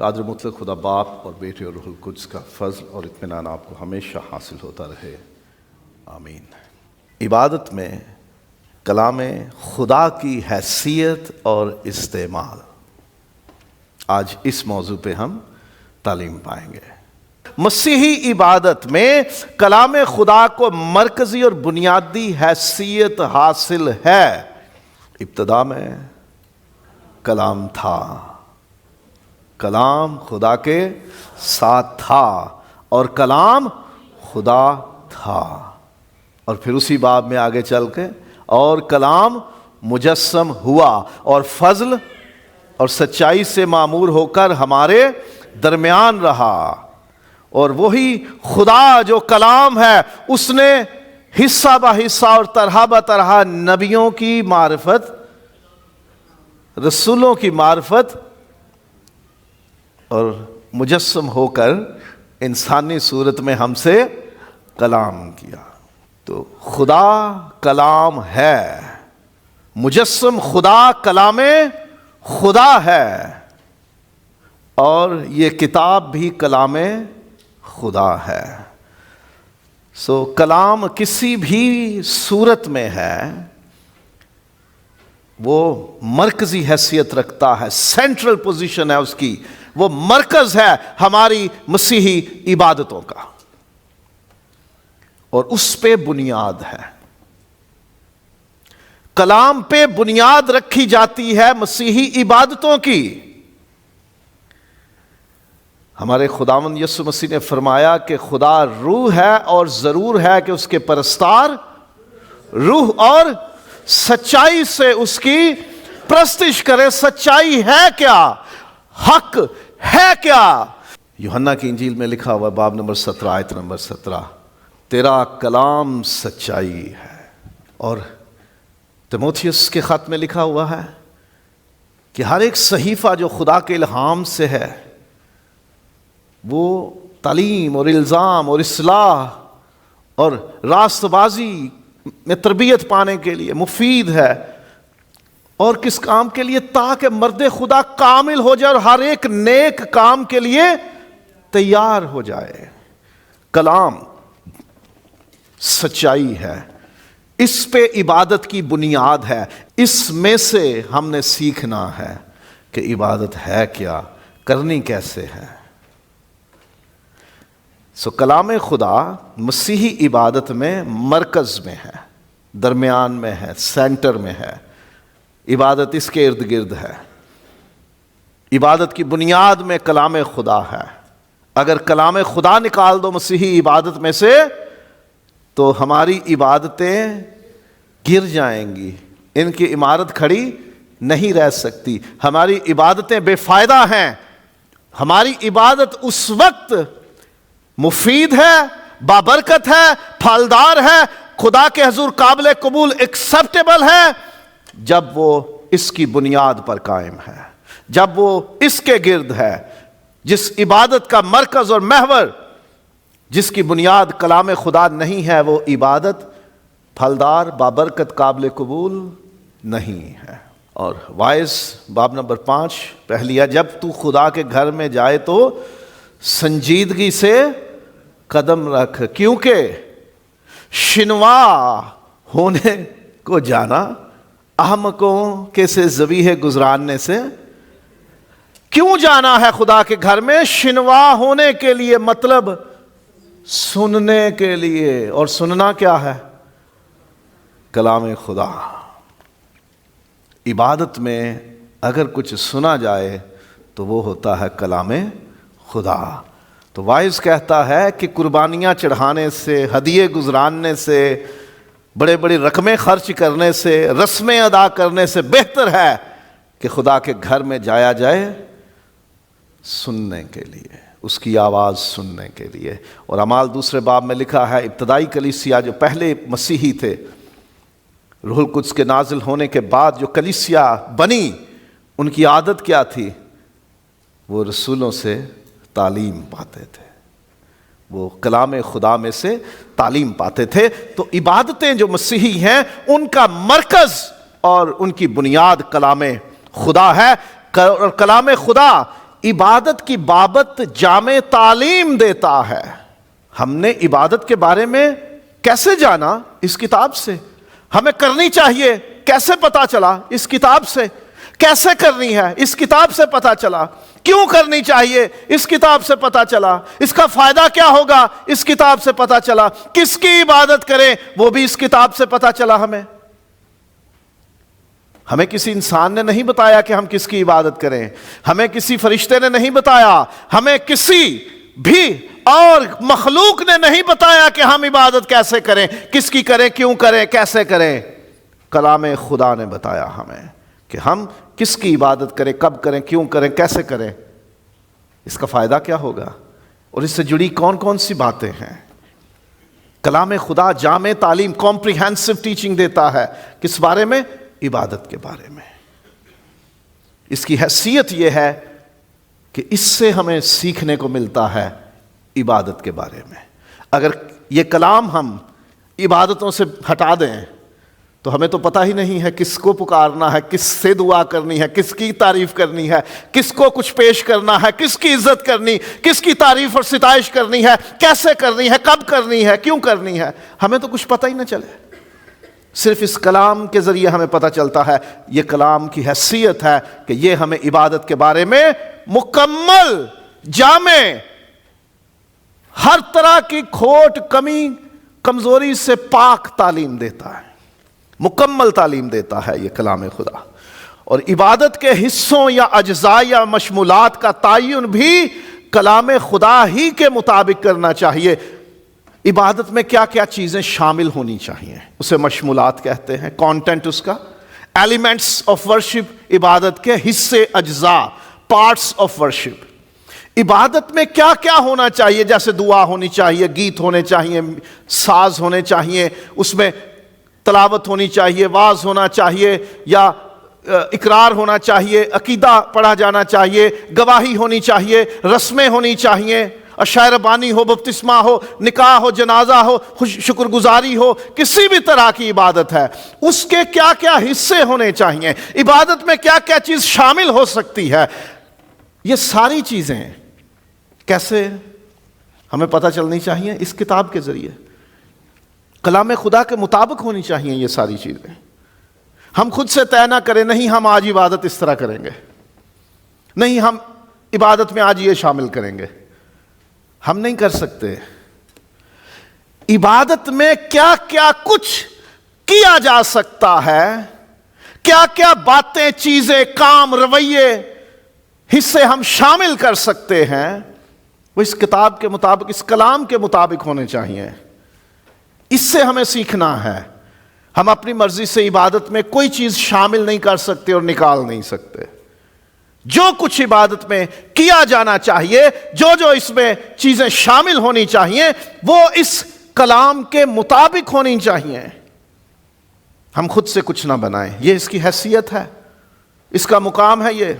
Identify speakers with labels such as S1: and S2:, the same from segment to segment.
S1: قادر مطلق خدا باپ اور بیٹے اور روح القدس کا فضل اور اطمینان آپ کو ہمیشہ حاصل ہوتا رہے، آمین۔ عبادت میں کلام خدا کی حیثیت اور استعمال، آج اس موضوع پہ ہم تعلیم پائیں گے۔ مسیحی عبادت میں کلام خدا کو مرکزی اور بنیادی حیثیت حاصل ہے۔ ابتدا میں کلام تھا، کلام خدا کے ساتھ تھا اور کلام خدا تھا، اور پھر اسی باب میں آگے چل کے اور کلام مجسم ہوا اور فضل اور سچائی سے معمور ہو کر ہمارے درمیان رہا، اور وہی خدا جو کلام ہے اس نے حصہ بہ حصہ اور طرح بہ طرح نبیوں کی معرفت، رسولوں کی معرفت اور مجسم ہو کر انسانی صورت میں ہم سے کلام کیا۔ تو خدا کلام ہے، مجسم خدا کلام خدا ہے، اور یہ کتاب بھی کلام خدا ہے۔ کلام کسی بھی صورت میں ہے وہ مرکزی حیثیت رکھتا ہے، سینٹرل پوزیشن ہے اس کی، وہ مرکز ہے ہماری مسیحی عبادتوں کا، اور اس پہ بنیاد ہے۔ کلام پہ بنیاد رکھی جاتی ہے مسیحی عبادتوں کی۔ ہمارے خداوند یسوع مسیح نے فرمایا کہ خدا روح ہے اور ضرور ہے کہ اس کے پرستار روح اور سچائی سے اس کی پرستش کرے۔ سچائی ہے کیا؟ حق ہے کیا؟ یوحنا کی انجیل میں لکھا ہوا باب نمبر 17 آیت نمبر 17، تیرا کلام سچائی ہے۔ اور تیموتھیوس کے خط میں لکھا ہوا ہے کہ ہر ایک صحیفہ جو خدا کے الہام سے ہے وہ تعلیم اور الزام اور اصلاح اور راست بازی میں تربیت پانے کے لیے مفید ہے، اور کس کام کے لیے؟ تاکہ مرد خدا کامل ہو جائے اور ہر ایک نیک کام کے لیے تیار ہو جائے۔ کلام سچائی ہے، اس پہ عبادت کی بنیاد ہے، اس میں سے ہم نے سیکھنا ہے کہ عبادت ہے کیا، کرنی کیسے ہے۔ کلام خدا مسیحی عبادت میں مرکز میں ہے، درمیان میں ہے، سینٹر میں ہے، عبادت اس کے ارد گرد ہے۔ عبادت کی بنیاد میں کلام خدا ہے۔ اگر کلام خدا نکال دو مسیحی عبادت میں سے تو ہماری عبادتیں گر جائیں گی، ان کی عمارت کھڑی نہیں رہ سکتی، ہماری عبادتیں بے فائدہ ہیں۔ ہماری عبادت اس وقت مفید ہے، بابرکت ہے، پھلدار ہے، خدا کے حضور قابل قبول ایکسیپٹیبل ہے جب وہ اس کی بنیاد پر قائم ہے، جب وہ اس کے گرد ہے۔ جس عبادت کا مرکز اور محور، جس کی بنیاد کلام خدا نہیں ہے، وہ عبادت پھلدار، بابرکت، قابل قبول نہیں ہے۔ اور وائز باب نمبر 5 پہلیہ، جب تو خدا کے گھر میں جائے تو سنجیدگی سے قدم رکھ، کیونکہ شنوا ہونے کو جانا احمقوں کے سے ذبیح گزراننے سے۔ کیوں جانا ہے خدا کے گھر میں؟ شنوا ہونے کے لیے، مطلب سننے کے لیے، اور سننا کیا ہے؟ کلام خدا۔ عبادت میں اگر کچھ سنا جائے تو وہ ہوتا ہے کلام خدا۔ تو وائز کہتا ہے کہ قربانیاں چڑھانے سے، ہدیے گزراننے سے، بڑے بڑی رقمیں خرچ کرنے سے، رسمیں ادا کرنے سے بہتر ہے کہ خدا کے گھر میں جایا جائے سننے کے لیے، اس کی آواز سننے کے لیے۔ اور اعمال دوسرے باب میں لکھا ہے، ابتدائی کلیسیا جو پہلے مسیحی تھے، روح القدس کے نازل ہونے کے بعد جو کلیسیا بنی، ان کی عادت کیا تھی؟ وہ رسولوں سے تعلیم پاتے تھے، وہ کلام خدا میں سے تعلیم پاتے تھے۔ تو عبادتیں جو مسیحی ہیں ان کا مرکز اور ان کی بنیاد کلام خدا ہے، اور کلام خدا عبادت کی بابت جامع تعلیم دیتا ہے۔ ہم نے عبادت کے بارے میں کیسے جانا؟ اس کتاب سے۔ ہمیں کرنی چاہیے، کیسے پتا چلا؟ اس کتاب سے۔ کیسے کرنی ہے؟ اس کتاب سے پتا چلا۔ کیوں کرنی چاہیے؟ اس کتاب سے پتا چلا۔ اس کا فائدہ کیا ہوگا؟ اس کتاب سے پتا چلا۔ کس کی عبادت کریں وہ بھی اس کتاب سے پتا چلا ہمیں۔ ہمیں کسی انسان نے نہیں بتایا کہ ہم کس کی عبادت کریں، ہمیں کسی فرشتے نے نہیں بتایا، ہمیں کسی بھی اور مخلوق نے نہیں بتایا کہ ہم عبادت کیسے کریں، کس کی کریں، کیوں کریں، کیسے کریں۔ کلام خدا نے بتایا ہمیں کہ ہم کس کی عبادت کریں، کب کریں، کیوں کریں، کیسے کریں، اس کا فائدہ کیا ہوگا، اور اس سے جڑی کون کون سی باتیں ہیں۔ کلام خدا جامع تعلیم، کمپریہنسو ٹیچنگ دیتا ہے۔ کس بارے میں؟ عبادت کے بارے میں۔ اس کی حیثیت یہ ہے کہ اس سے ہمیں سیکھنے کو ملتا ہے عبادت کے بارے میں۔ اگر یہ کلام ہم عبادتوں سے ہٹا دیں تو ہمیں تو پتہ ہی نہیں ہے کس کو پکارنا ہے، کس سے دعا کرنی ہے، کس کی تعریف کرنی ہے، کس کو کچھ پیش کرنا ہے، کس کی عزت کرنی، کس کی تعریف اور ستائش کرنی ہے، کیسے کرنی ہے، کب کرنی ہے، کیوں کرنی ہے، ہمیں تو کچھ پتہ ہی نہ چلے۔ صرف اس کلام کے ذریعے ہمیں پتہ چلتا ہے۔ یہ کلام کی حیثیت ہے کہ یہ ہمیں عبادت کے بارے میں مکمل، جامع، ہر طرح کی کھوٹ، کمی، کمزوری سے پاک تعلیم دیتا ہے، مکمل تعلیم دیتا ہے یہ کلام خدا۔ اور عبادت کے حصوں یا اجزاء یا مشمولات کا تعین بھی کلام خدا ہی کے مطابق کرنا چاہیے۔ عبادت میں کیا کیا چیزیں شامل ہونی چاہیے، اسے مشمولات کہتے ہیں، کانٹینٹ اس کا۔ ایلیمنٹس آف ورشپ، عبادت کے حصے، اجزاء، پارٹس آف ورشپ۔ عبادت میں کیا کیا ہونا چاہیے؟ جیسے دعا ہونی چاہیے، گیت ہونے چاہیے، ساز ہونے چاہیے، اس میں تلاوت ہونی چاہیے، واعظ ہونا چاہیے، یا اقرار ہونا چاہیے، عقیدہ پڑھا جانا چاہیے، گواہی ہونی چاہیے، رسمیں ہونی چاہیے، عشائر بانی ہو، بپتسمہ ہو، نکاح ہو، جنازہ ہو، شکر گزاری ہو، کسی بھی طرح کی عبادت ہے اس کے کیا کیا حصے ہونے چاہیے، عبادت میں کیا کیا چیز شامل ہو سکتی ہے۔ یہ ساری چیزیں کیسے ہمیں پتہ چلنی چاہیے؟ اس کتاب کے ذریعے، کلام خدا کے مطابق ہونی چاہیے یہ ساری چیزیں۔ ہم خود سے طے نہ کریں، نہیں ہم آج عبادت اس طرح کریں گے، نہیں ہم عبادت میں آج یہ شامل کریں گے، ہم نہیں کر سکتے۔ عبادت میں کیا کیا کچھ کیا جا سکتا ہے، کیا کیا باتیں، چیزیں، کام، رویے، حصے ہم شامل کر سکتے ہیں، وہ اس کتاب کے مطابق، اس کلام کے مطابق ہونے چاہیے۔ اس سے ہمیں سیکھنا ہے۔ ہم اپنی مرضی سے عبادت میں کوئی چیز شامل نہیں کر سکتے اور نکال نہیں سکتے۔ جو کچھ عبادت میں کیا جانا چاہیے، جو اس میں چیزیں شامل ہونی چاہیے، وہ اس کلام کے مطابق ہونی چاہیے۔ ہم خود سے کچھ نہ بنائیں، یہ اس کی حیثیت ہے، اس کا مقام ہے یہ۔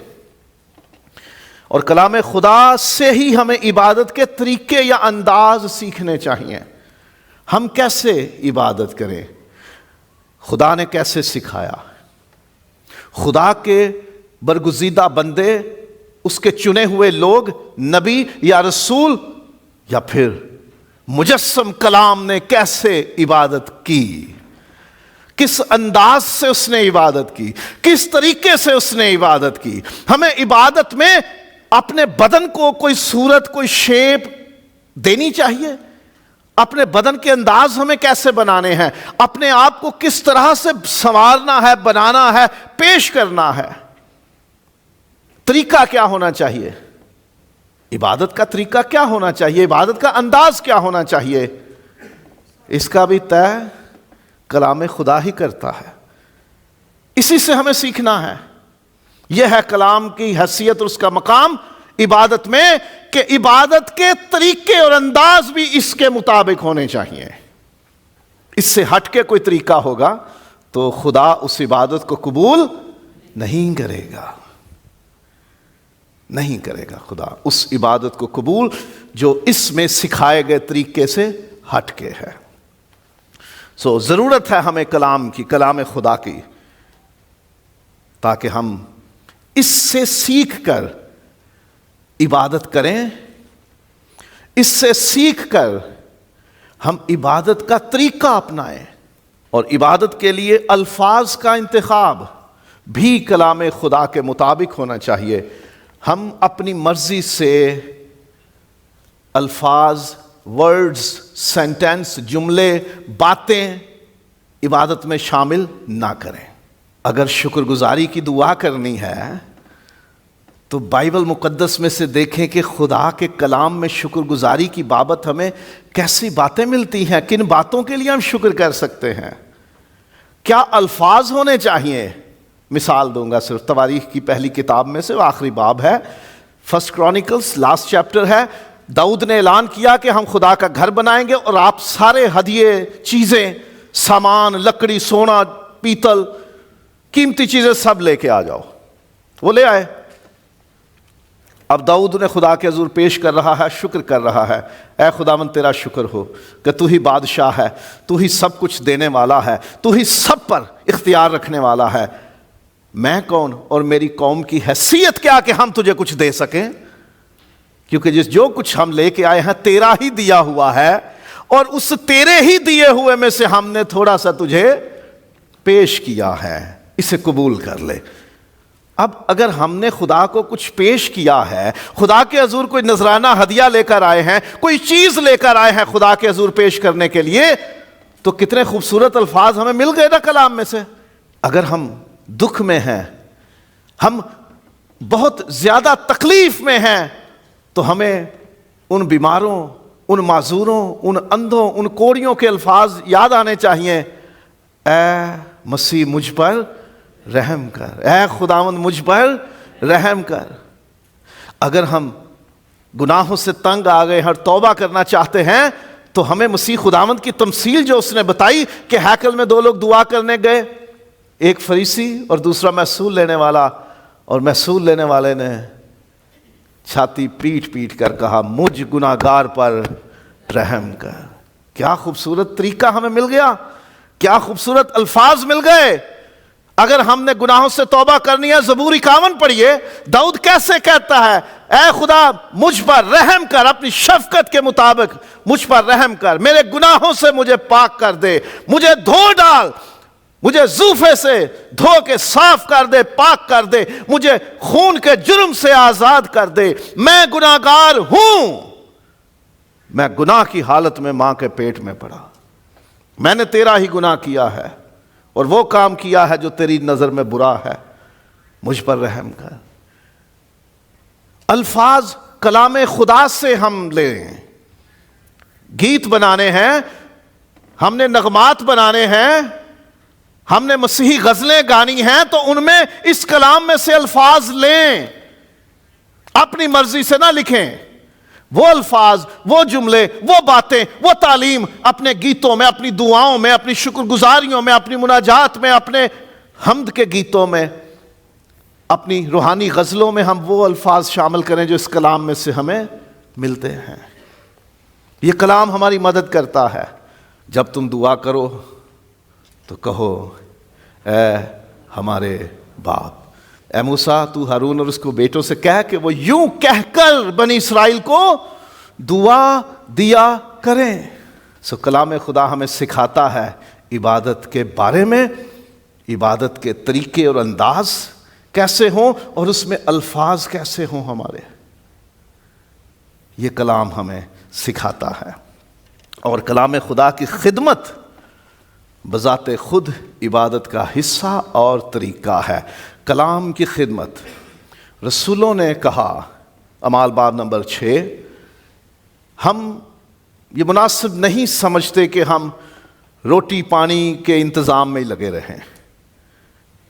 S1: اور کلام خدا سے ہی ہمیں عبادت کے طریقے یا انداز سیکھنے چاہیے۔ ہم کیسے عبادت کریں، خدا نے کیسے سکھایا۔ خدا کے برگزیدہ بندے، اس کے چنے ہوئے لوگ، نبی یا رسول یا پھر مجسم کلام نے کیسے عبادت کی، کس انداز سے اس نے عبادت کی، کس طریقے سے اس نے عبادت کی۔ ہمیں عبادت میں اپنے بدن کو کوئی صورت، کوئی شیپ دینی چاہیے۔ اپنے بدن کے انداز ہمیں کیسے بنانے ہیں، اپنے آپ کو کس طرح سے سنوارنا ہے، بنانا ہے، پیش کرنا ہے۔ طریقہ کیا ہونا چاہیے، عبادت کا طریقہ کیا ہونا چاہیے، عبادت کا انداز کیا ہونا چاہیے، اس کا بھی طے کلام خدا ہی کرتا ہے۔ اسی سے ہمیں سیکھنا ہے۔ یہ ہے کلام کی حیثیت اور اس کا مقام عبادت میں، کہ عبادت کے طریقے اور انداز بھی اس کے مطابق ہونے چاہیے۔ اس سے ہٹ کے کوئی طریقہ ہوگا تو خدا اس عبادت کو قبول نہیں کرے گا، نہیں کرے گا خدا اس عبادت کو قبول جو اس میں سکھائے گئے طریقے سے ہٹ کے ہے۔ ضرورت ہے ہمیں کلام کی، کلام خدا کی، تاکہ ہم اس سے سیکھ کر عبادت کریں، اس سے سیکھ کر ہم عبادت کا طریقہ اپنائیں، اور عبادت کے لیے الفاظ کا انتخاب بھی کلام خدا کے مطابق ہونا چاہیے۔ ہم اپنی مرضی سے الفاظ، ورڈز، سینٹینس، جملے، باتیں عبادت میں شامل نہ کریں۔ اگر شکر گزاری کی دعا کرنی ہے تو بائبل مقدس میں سے دیکھیں کہ خدا کے کلام میں شکر گزاری کی بابت ہمیں کیسی باتیں ملتی ہیں، کن باتوں کے لیے ہم شکر کر سکتے ہیں، کیا الفاظ ہونے چاہیے۔ مثال دوں گا صرف، تواریخ کی پہلی کتاب میں سے آخری باب ہے، فرسٹ کرونیکلز، لاسٹ چیپٹر ہے۔ داؤد نے اعلان کیا کہ ہم خدا کا گھر بنائیں گے اور آپ سارے ہدیے، چیزیں، سامان، لکڑی، سونا، پیتل، قیمتی چیزیں سب لے کے آ جاؤ۔ وہ لے آئے۔ اب داؤد نے خدا کے حضور پیش کر رہا ہے، شکر کر رہا ہے، اے خداوند تیرا شکر ہو کہ تو ہی بادشاہ ہے، تو ہی سب کچھ دینے والا ہے، تو ہی سب پر اختیار رکھنے والا ہے۔ میں کون اور میری قوم کی حیثیت کیا کہ ہم تجھے کچھ دے سکیں، کیونکہ جو کچھ ہم لے کے آئے ہیں تیرا ہی دیا ہوا ہے، اور اس تیرے ہی دیے ہوئے میں سے ہم نے تھوڑا سا تجھے پیش کیا ہے، اسے قبول کر لے۔ اب اگر ہم نے خدا کو کچھ پیش کیا ہے، خدا کے حضور کوئی نذرانہ ہدیہ لے کر آئے ہیں، کوئی چیز لے کر آئے ہیں خدا کے حضور پیش کرنے کے لیے، تو کتنے خوبصورت الفاظ ہمیں مل گئے نا کلام میں سے۔ اگر ہم دکھ میں ہیں، ہم بہت زیادہ تکلیف میں ہیں، تو ہمیں ان بیماروں، ان معذوروں، ان اندھوں، ان کوڑیوں کے الفاظ یاد آنے چاہیے، اے مسیح مجھ پر رحم کر، اے خداوند مجھ پر رحم کر۔ اگر ہم گناہوں سے تنگ آ گئے اور توبہ کرنا چاہتے ہیں تو ہمیں مسیح خداوند کی تمثیل جو اس نے بتائی کہ ہیکل میں دو لوگ دعا کرنے گئے، ایک فریسی اور دوسرا محصول لینے والا، اور محصول لینے والے نے چھاتی پیٹ پیٹ کر کہا مجھ گناہگار پر رحم کر۔ کیا خوبصورت طریقہ ہمیں مل گیا، کیا خوبصورت الفاظ مل گئے۔ اگر ہم نے گناہوں سے توبہ کرنی ہے، زبور 51 پڑھیے، داؤد کیسے کہتا ہے، اے خدا مجھ پر رحم کر، اپنی شفقت کے مطابق مجھ پر رحم کر، میرے گناہوں سے مجھے پاک کر دے، مجھے دھو ڈال، مجھے زوفے سے دھو کے صاف کر دے، پاک کر دے، مجھے خون کے جرم سے آزاد کر دے، میں گناہگار ہوں، میں گناہ کی حالت میں ماں کے پیٹ میں پڑا، میں نے تیرا ہی گناہ کیا ہے اور وہ کام کیا ہے جو تیری نظر میں برا ہے، مجھ پر رحم کر۔ الفاظ کلام خدا سے ہم لیں، گیت بنانے ہیں، ہم نے نغمات بنانے ہیں، ہم نے مسیحی غزلیں گانی ہیں، تو ان میں اس کلام میں سے الفاظ لیں، اپنی مرضی سے نہ لکھیں۔ وہ الفاظ، وہ جملے، وہ باتیں، وہ تعلیم اپنے گیتوں میں، اپنی دعاؤں میں، اپنی شکر گزاریوں میں، اپنی مناجات میں، اپنے حمد کے گیتوں میں، اپنی روحانی غزلوں میں ہم وہ الفاظ شامل کریں جو اس کلام میں سے ہمیں ملتے ہیں۔ یہ کلام ہماری مدد کرتا ہے۔ جب تم دعا کرو تو کہو اے ہمارے باپ۔ اے موسیٰ تو ہارون اور اس کو بیٹوں سے کہہ کہ وہ یوں کہہ کر بنی اسرائیل کو دعا دیا کریں۔ سو کلام خدا ہمیں سکھاتا ہے عبادت کے بارے میں، عبادت کے طریقے اور انداز کیسے ہوں اور اس میں الفاظ کیسے ہوں ہمارے، یہ کلام ہمیں سکھاتا ہے۔ اور کلام خدا کی خدمت بذات خود عبادت کا حصہ اور طریقہ ہے۔ کلام کی خدمت، رسولوں نے کہا، اعمال باب نمبر 6، ہم یہ مناسب نہیں سمجھتے کہ ہم روٹی پانی کے انتظام میں ہی لگے رہیں،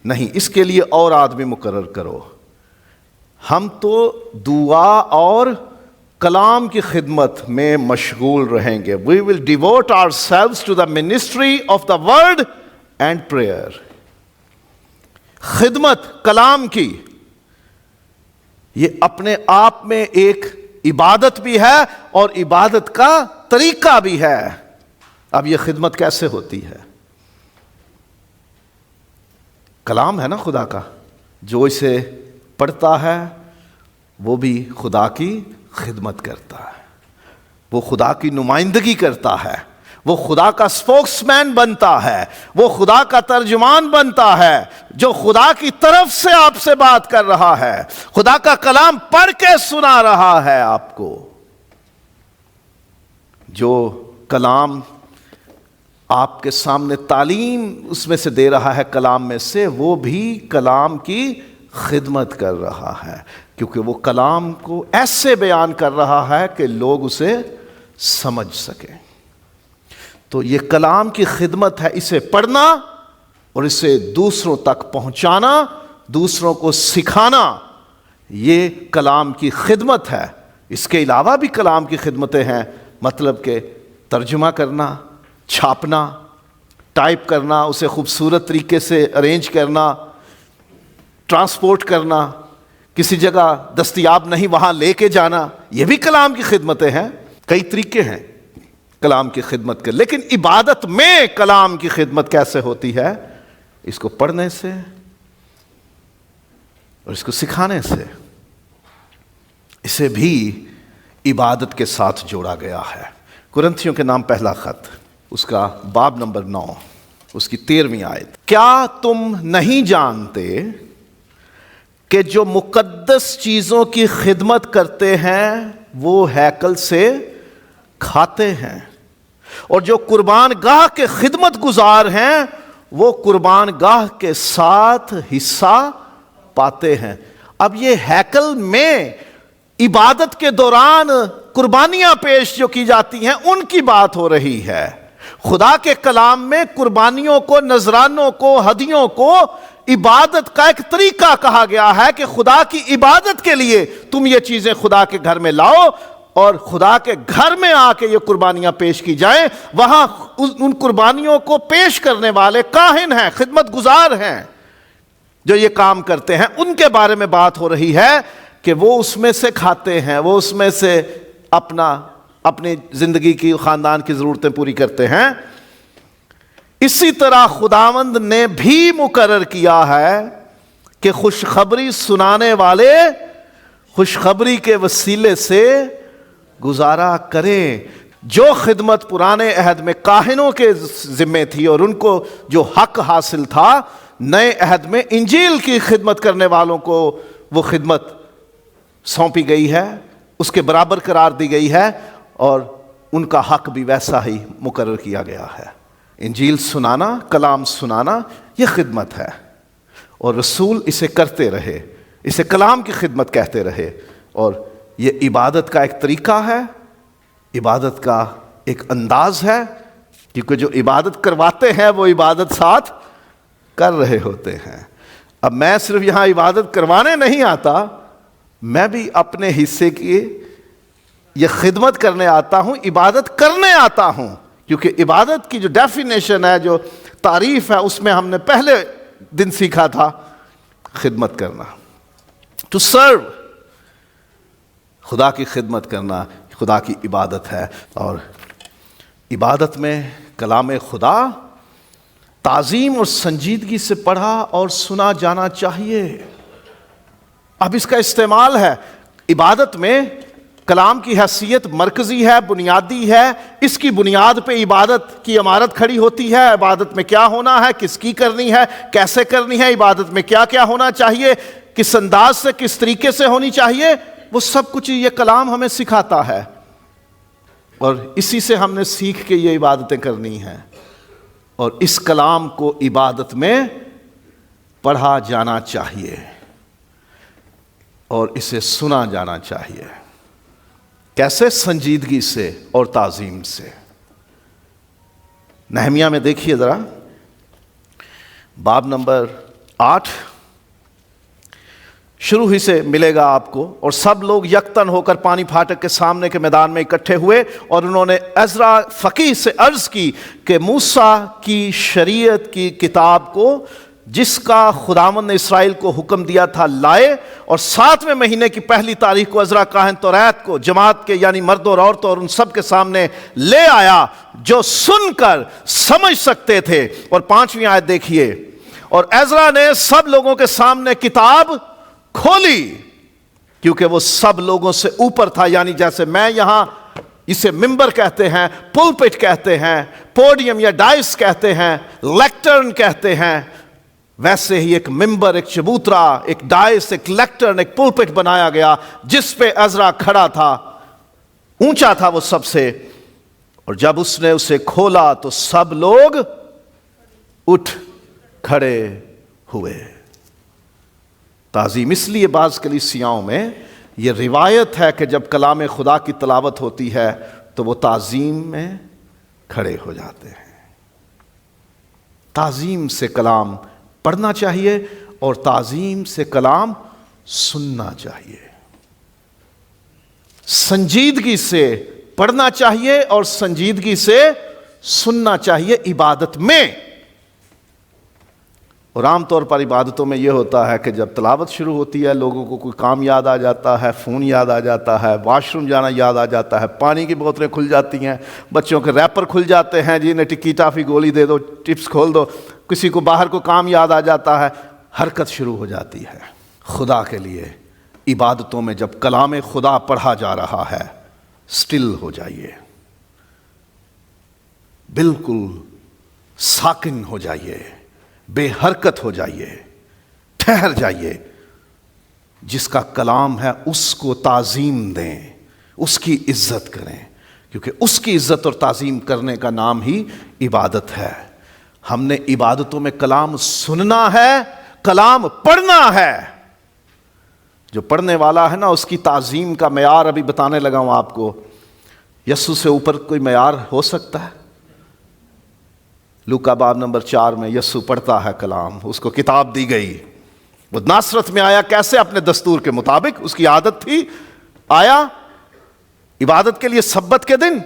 S1: نہیں، اس کے لیے اور آدمی مقرر کرو۔ ہم تو دعا اور کلام کی خدمت میں مشغول رہیں گے۔ We will devote ourselves to the ministry of the word and prayer۔ خدمت کلام کی یہ اپنے آپ میں ایک عبادت بھی ہے اور عبادت کا طریقہ بھی ہے۔ اب یہ خدمت کیسے ہوتی ہے؟ کلام ہے نا خدا کا، جو اسے پڑھتا ہے وہ بھی خدا کی خدمت کرتا ہے، وہ خدا کی نمائندگی کرتا ہے، وہ خدا کا سپوکس مین بنتا ہے، وہ خدا کا ترجمان بنتا ہے، جو خدا کی طرف سے آپ سے بات کر رہا ہے، خدا کا کلام پڑھ کے سنا رہا ہے آپ کو۔ جو کلام آپ کے سامنے تعلیم اس میں سے دے رہا ہے، کلام میں سے، وہ بھی کلام کی خدمت کر رہا ہے، کیونکہ وہ کلام کو ایسے بیان کر رہا ہے کہ لوگ اسے سمجھ سکیں۔ تو یہ کلام کی خدمت ہے، اسے پڑھنا اور اسے دوسروں تک پہنچانا، دوسروں کو سکھانا، یہ کلام کی خدمت ہے۔ اس کے علاوہ بھی کلام کی خدمتیں ہیں، مطلب کہ ترجمہ کرنا، چھاپنا، ٹائپ کرنا، اسے خوبصورت طریقے سے ارینج کرنا، ٹرانسپورٹ کرنا، کسی جگہ دستیاب نہیں وہاں لے کے جانا، یہ بھی کلام کی خدمتیں ہیں۔ کئی طریقے ہیں کلام کی خدمت کے، لیکن عبادت میں کلام کی خدمت کیسے ہوتی ہے؟ اس کو پڑھنے سے اور اس کو سکھانے سے۔ اسے بھی عبادت کے ساتھ جوڑا گیا ہے۔ کرنتھیوں کے نام پہلا خط، اس کا باب نمبر 9، اس کی 13ویں آیت۔ کیا تم نہیں جانتے کہ جو مقدس چیزوں کی خدمت کرتے ہیں وہ ہیکل سے کھاتے ہیں، اور جو قربان گاہ کے خدمت گزار ہیں وہ قربان گاہ کے ساتھ حصہ پاتے ہیں۔ اب یہ ہیکل میں عبادت کے دوران قربانیاں پیش جو کی جاتی ہیں ان کی بات ہو رہی ہے۔ خدا کے کلام میں قربانیوں کو، نذرانوں کو، ہدیوں کو عبادت کا ایک طریقہ کہا گیا ہے کہ خدا کی عبادت کے لیے تم یہ چیزیں خدا کے گھر میں لاؤ، اور خدا کے گھر میں آ کے یہ قربانیاں پیش کی جائیں۔ وہاں ان قربانیوں کو پیش کرنے والے کاہن ہیں، خدمت گزار ہیں جو یہ کام کرتے ہیں، ان کے بارے میں بات ہو رہی ہے کہ وہ اس میں سے کھاتے ہیں، وہ اس میں سے اپنی زندگی کی، خاندان کی ضرورتیں پوری کرتے ہیں۔ اسی طرح خداوند نے بھی مقرر کیا ہے کہ خوشخبری سنانے والے خوشخبری کے وسیلے سے گزارا کریں۔ جو خدمت پرانے عہد میں کاہنوں کے ذمے تھی اور ان کو جو حق حاصل تھا، نئے عہد میں انجیل کی خدمت کرنے والوں کو وہ خدمت سونپی گئی ہے، اس کے برابر قرار دی گئی ہے، اور ان کا حق بھی ویسا ہی مقرر کیا گیا ہے۔ انجیل سنانا، کلام سنانا، یہ خدمت ہے، اور رسول اسے کرتے رہے، اسے کلام کی خدمت کہتے رہے، اور یہ عبادت کا ایک طریقہ ہے، عبادت کا ایک انداز ہے، کیونکہ جو عبادت کرواتے ہیں وہ عبادت ساتھ کر رہے ہوتے ہیں۔ اب میں صرف یہاں عبادت کروانے نہیں آتا، میں بھی اپنے حصے کی یہ خدمت کرنے آتا ہوں، عبادت کرنے آتا ہوں، کیونکہ عبادت کی جو ڈیفینیشن ہے، جو تعریف ہے، اس میں ہم نے پہلے دن سیکھا تھا خدمت کرنا، ٹو سرو، خدا کی خدمت کرنا خدا کی عبادت ہے۔ اور عبادت میں کلام خدا تعظیم اور سنجیدگی سے پڑھا اور سنا جانا چاہیے۔ اب اس کا استعمال ہے عبادت میں، کلام کی حیثیت مرکزی ہے، بنیادی ہے، اس کی بنیاد پہ عبادت کی عمارت کھڑی ہوتی ہے۔ عبادت میں کیا ہونا ہے، کس کی کرنی ہے، کیسے کرنی ہے، عبادت میں کیا کیا ہونا چاہیے، کس انداز سے، کس طریقے سے ہونی چاہیے، وہ سب کچھ یہ کلام ہمیں سکھاتا ہے، اور اسی سے ہم نے سیکھ کے یہ عبادتیں کرنی ہیں۔ اور اس کلام کو عبادت میں پڑھا جانا چاہیے اور اسے سنا جانا چاہیے۔ کیسے؟ سنجیدگی سے اور تعظیم سے۔ نہمیہ میں دیکھیے ذرا، باب نمبر 8، شروع ہی سے ملے گا آپ کو۔ اور سب لوگ یکتن ہو کر پانی پھاٹک کے سامنے کے میدان میں اکٹھے ہوئے، اور انہوں نے عزرا فقیہ سے عرض کی کہ موسیٰ کی شریعت کی کتاب کو، جس کا خداوند نے اسرائیل کو حکم دیا تھا، لائے، اور 7ویں مہینے کی پہلی تاریخ کو عزرا کاہن توریت کو جماعت کے یعنی مردوں اور عورتوں اور ان سب کے سامنے لے آیا جو سن کر سمجھ سکتے تھے۔ اور 5ویں آیت دیکھیے، اور عزرا نے سب لوگوں کے سامنے کتاب کھولی، کیونکہ وہ سب لوگوں سے اوپر تھا. یعنی جیسے میں یہاں اسے ممبر کہتے ہیں, پلپٹ کہتے ہیں, پوڈیم یا ڈائس کہتے ہیں, لیکٹرن کہتے ہیں, ویسے ہی ایک ممبر, ایک چبوترا, ایک ڈائس, ایک لیکٹرن, ایک پلپٹ بنایا گیا جس پہ عزرا کھڑا تھا. اونچا تھا وہ سب سے, اور جب اس نے اسے کھولا تو سب لوگ اٹھ کھڑے ہوئے. تعظیم اس لیے بعض کلیسیاؤں میں یہ روایت ہے کہ جب کلام خدا کی تلاوت ہوتی ہے تو وہ تعظیم میں کھڑے ہو جاتے ہیں. تعظیم سے کلام پڑھنا چاہیے اور تعظیم سے کلام سننا چاہیے. سنجیدگی سے پڑھنا چاہیے اور سنجیدگی سے سننا چاہیے عبادت میں. اور عام طور پر عبادتوں میں یہ ہوتا ہے کہ جب تلاوت شروع ہوتی ہے لوگوں کو کوئی کام یاد آ جاتا ہے, فون یاد آ جاتا ہے, واش روم جانا یاد آ جاتا ہے, پانی کی بوتلیں کھل جاتی ہیں, بچوں کے ریپر کھل جاتے ہیں, جی انہیں ٹکی ٹافی گولی دے دو, ٹپس کھول دو, کسی کو باہر کو کام یاد آ جاتا ہے, حرکت شروع ہو جاتی ہے. خدا کے لیے عبادتوں میں جب کلام خدا پڑھا جا رہا ہے سٹل ہو جائیے, بالکل ساکن ہو جائیے, بے حرکت ہو جائیے, ٹھہر جائیے. جس کا کلام ہے اس کو تعظیم دیں, اس کی عزت کریں, کیونکہ اس کی عزت اور تعظیم کرنے کا نام ہی عبادت ہے. ہم نے عبادتوں میں کلام سننا ہے, کلام پڑھنا ہے. جو پڑھنے والا ہے نا اس کی تعظیم کا معیار ابھی بتانے لگا ہوں آپ کو. یسوع سے اوپر کوئی معیار ہو سکتا ہے؟ لوکا باب نمبر 4 میں یسوع پڑھتا ہے کلام, اس کو کتاب دی گئی. وہ ناصرت میں آیا کیسے؟ اپنے دستور کے مطابق, اس کی عادت تھی. آیا عبادت کے لیے سبت کے دن,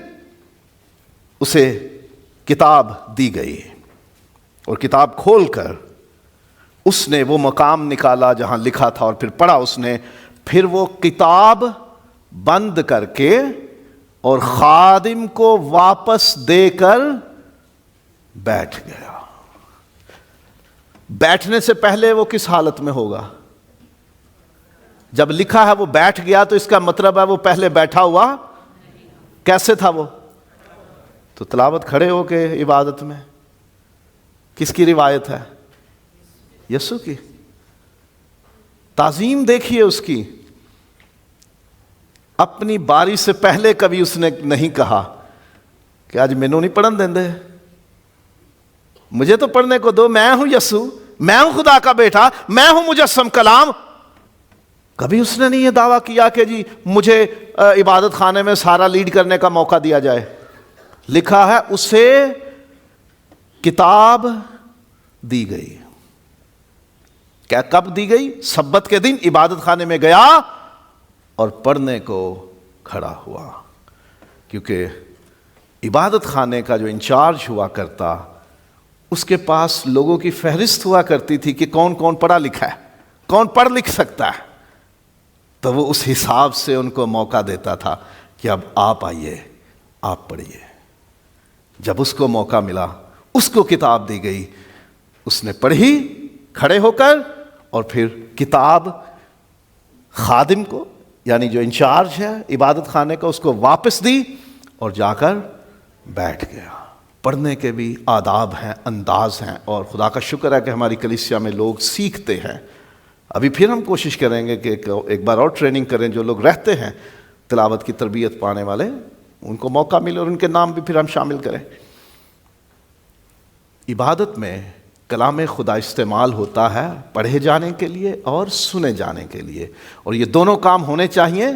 S1: اسے کتاب دی گئی اور کتاب کھول کر اس نے وہ مقام نکالا جہاں لکھا تھا اور پھر پڑھا اس نے. پھر وہ کتاب بند کر کے اور خادم کو واپس دے کر بیٹھ گیا. بیٹھنے سے پہلے وہ کس حالت میں ہوگا؟ جب لکھا ہے وہ بیٹھ گیا تو اس کا مطلب ہے وہ پہلے بیٹھا ہوا. کیسے تھا وہ؟ تو تلاوت کھڑے ہو کے عبادت میں. کس کی روایت ہے؟ یسوع کی. تعظیم دیکھیے اس کی. اپنی باری سے پہلے کبھی اس نے نہیں کہا کہ آج مینوں نہیں پڑھن دیں دے, مجھے تو پڑھنے کو دو, میں ہوں یسوع, میں ہوں خدا کا بیٹا, میں ہوں مجسم کلام. کبھی اس نے نہیں یہ دعویٰ کیا کہ جی مجھے عبادت خانے میں سارا لیڈ کرنے کا موقع دیا جائے. لکھا ہے اسے کتاب دی گئی. کیا کب دی گئی؟ سبت کے دن عبادت خانے میں گیا اور پڑھنے کو کھڑا ہوا. کیونکہ عبادت خانے کا جو انچارج ہوا کرتا اس کے پاس لوگوں کی فہرست ہوا کرتی تھی کہ کون کون پڑھا لکھا ہے, کون پڑھ لکھ سکتا ہے. تو وہ اس حساب سے ان کو موقع دیتا تھا کہ اب آپ آئیے, آپ پڑھیے. جب اس کو موقع ملا اس کو کتاب دی گئی, اس نے پڑھی کھڑے ہو کر, اور پھر کتاب خادم کو یعنی جو انچارج ہے عبادت خانے کا اس کو واپس دی اور جا کر بیٹھ گیا. پڑھنے کے بھی آداب ہیں, انداز ہیں, اور خدا کا شکر ہے کہ ہماری کلیسیا میں لوگ سیکھتے ہیں. ابھی پھر ہم کوشش کریں گے کہ ایک بار اور ٹریننگ کریں. جو لوگ رہتے ہیں تلاوت کی تربیت پانے والے, ان کو موقع ملے اور ان کے نام بھی پھر ہم شامل کریں. عبادت میں کلام خدا استعمال ہوتا ہے پڑھے جانے کے لیے اور سنے جانے کے لیے, اور یہ دونوں کام ہونے چاہیے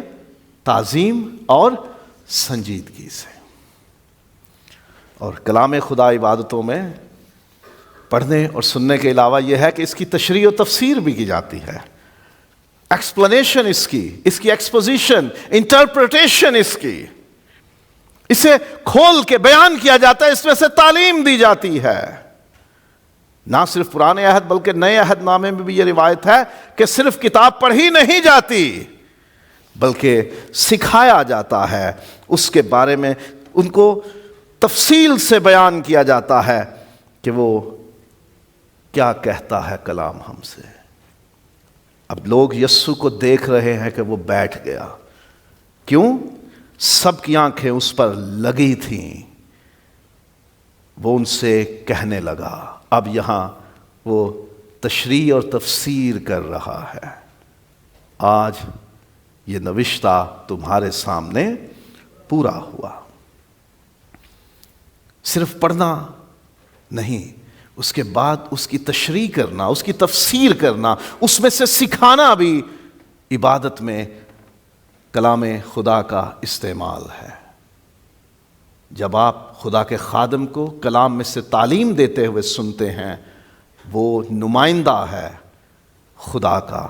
S1: تعظیم اور سنجیدگی سے. اور کلام خدا عبادتوں میں پڑھنے اور سننے کے علاوہ یہ ہے کہ اس کی تشریح و تفسیر بھی کی جاتی ہے, ایکسپلینیشن اس کی ایکسپوزیشن, انٹرپریٹیشن اس کی, اسے کھول کے بیان کیا جاتا ہے, اس میں سے تعلیم دی جاتی ہے. نہ صرف پرانے عہد بلکہ نئے عہد نامے میں بھی یہ روایت ہے کہ صرف کتاب پڑھی نہیں جاتی بلکہ سکھایا جاتا ہے, اس کے بارے میں ان کو تفصیل سے بیان کیا جاتا ہے کہ وہ کیا کہتا ہے کلام ہم سے. اب لوگ یسوع کو دیکھ رہے ہیں کہ وہ بیٹھ گیا. کیوں؟ سب کی آنکھیں اس پر لگی تھیں. وہ ان سے کہنے لگا. اب یہاں وہ تشریح اور تفسیر کر رہا ہے. آج یہ نوشتہ تمہارے سامنے پورا ہوا. صرف پڑھنا نہیں، اس کے بعد اس کی تشریح کرنا، اس کی تفسیر کرنا، اس میں سے سکھانا بھی عبادت میں کلام خدا کا استعمال ہے. جب آپ خدا کے خادم کو کلام میں سے تعلیم دیتے ہوئے سنتے ہیں، وہ نمائندہ ہے خدا کا.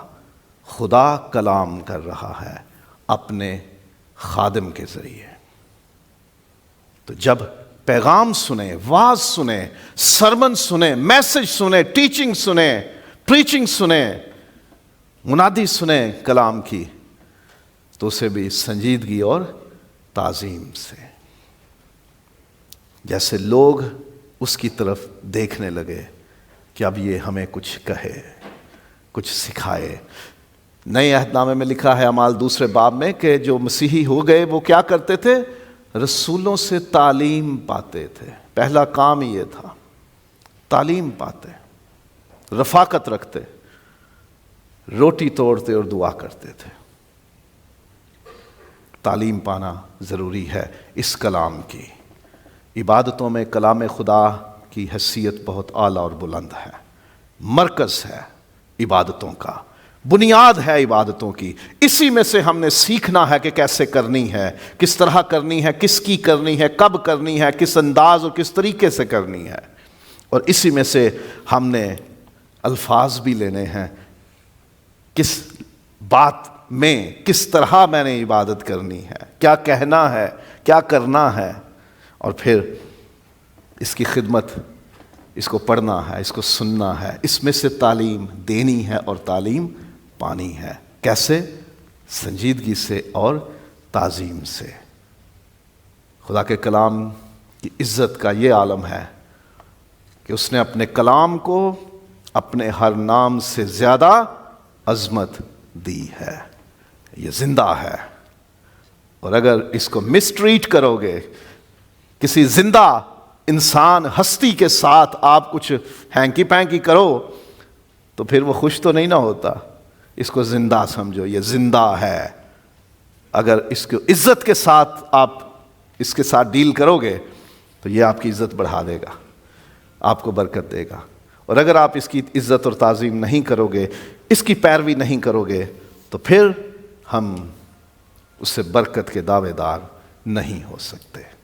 S1: خدا کلام کر رہا ہے اپنے خادم کے ذریعے. تو جب پیغام سنیں، واعظ سنیں، سرمن سنیں، میسج سنیں، ٹیچنگ سنیں، پریچنگ سنیں، منادی سنیں کلام کی، تو اسے بھی سنجیدگی اور تعظیم سے، جیسے لوگ اس کی طرف دیکھنے لگے کہ اب یہ ہمیں کچھ کہے، کچھ سکھائے. نئے عہد نامے میں لکھا ہے اعمال 2 باب میں کہ جو مسیحی ہو گئے وہ کیا کرتے تھے؟ رسولوں سے تعلیم پاتے تھے. پہلا کام ہی یہ تھا، تعلیم پاتے، رفاقت رکھتے، روٹی توڑتے اور دعا کرتے تھے. تعلیم پانا ضروری ہے اس کلام کی. عبادتوں میں کلام خدا کی حیثیت بہت اعلیٰ اور بلند ہے. مرکز ہے عبادتوں کا، بنیاد ہے عبادتوں کی. اسی میں سے ہم نے سیکھنا ہے کہ کیسے کرنی ہے، کس طرح کرنی ہے، کس کی کرنی ہے، کب کرنی ہے، کس انداز اور کس طریقے سے کرنی ہے. اور اسی میں سے ہم نے الفاظ بھی لینے ہیں، کس بات میں کس طرح میں نے عبادت کرنی ہے، کیا کہنا ہے، کیا کرنا ہے، اور پھر اس کی خدمت، اس کو پڑھنا ہے، اس کو سننا ہے. اس میں سے تعلیم دینی ہے اور تعلیم پانی ہے. کیسے؟ سنجیدگی سے اور تعظیم سے. خدا کے کلام کی عزت کا یہ عالم ہے کہ اس نے اپنے کلام کو اپنے ہر نام سے زیادہ عظمت دی ہے. یہ زندہ ہے، اور اگر اس کو مس ٹریٹ کرو گے، کسی زندہ انسان ہستی کے ساتھ آپ کچھ ہینکی پینکی کرو تو پھر وہ خوش تو نہیں نہ ہوتا. اس کو زندہ سمجھو، یہ زندہ ہے. اگر اس کو عزت کے ساتھ آپ اس کے ساتھ ڈیل کرو گے تو یہ آپ کی عزت بڑھا دے گا، آپ کو برکت دے گا. اور اگر آپ اس کی عزت اور تعظیم نہیں کرو گے، اس کی پیروی نہیں کرو گے، تو پھر ہم اس سے برکت کے دعوے دار نہیں ہو سکتے.